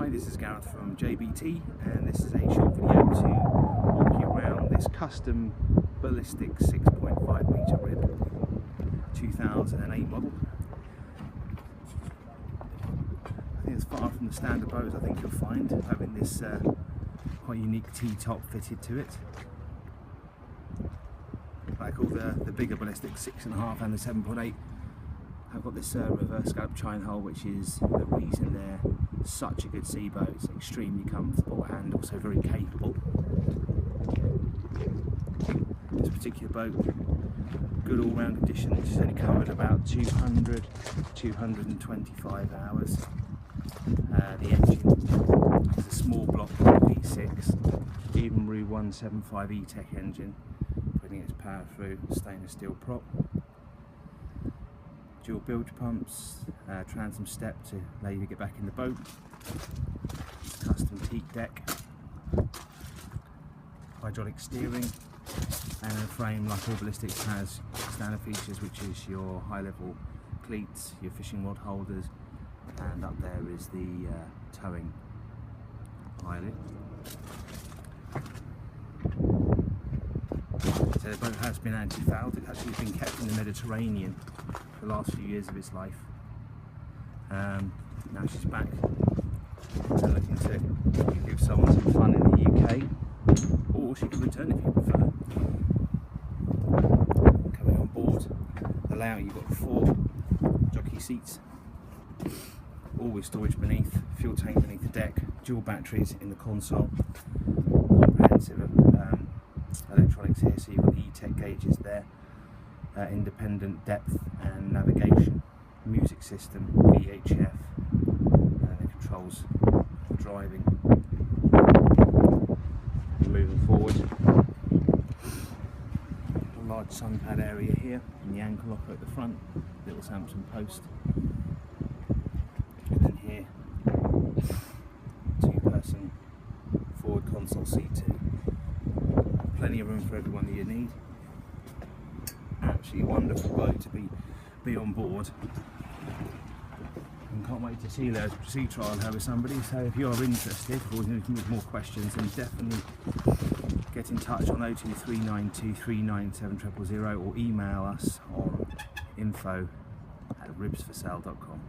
Hi, this is Gareth from JBT, and this is a short video to walk you around this custom Ballistic 6.5 metre rib 2008 model. I think it's far from the standard boats I think you'll find, having this quite unique T-top fitted to it. Like all the bigger Ballistic 6.5 and the 7.8 have got this reverse scallop chine hull, which is the reason they're such a good sea boat. It's extremely comfortable and also very capable. This particular boat, good all-round condition. It's only covered about 225 hours. The engine is a small block V6 Evinrude 175 Etec engine, putting its power through stainless steel prop. Dual bilge pumps, transom step to allow you to get back in the boat, custom teak deck, hydraulic steering, and a frame like all Ballistics has standard features, which is your high level cleats, your fishing rod holders, and up there is the towing eyelet. So the boat has been anti-fouled. It's actually been kept in the Mediterranean for the last few years of its life. Now she's back and looking to give someone some fun in the UK, or she can return if you prefer. Coming on board, the layout, you've got 4 jockey seats, all with storage beneath, fuel tank beneath the deck, dual batteries in the console, comprehensive electronics here, so you've got the Etec gauges there, independent depth and navigation, music system, VHF, and it controls the driving. Moving forward, a large sun pad area here, and the anchor locker at the front, little Samson post, and then here, 2-person forward console seat too. Plenty of room for everyone that you need. Absolutely wonderful boat to be on board, and can't wait to sea trial her with somebody. So if you are interested or with more questions, then definitely get in touch on 02392 397 000 or email us on info@ribsforsale.com.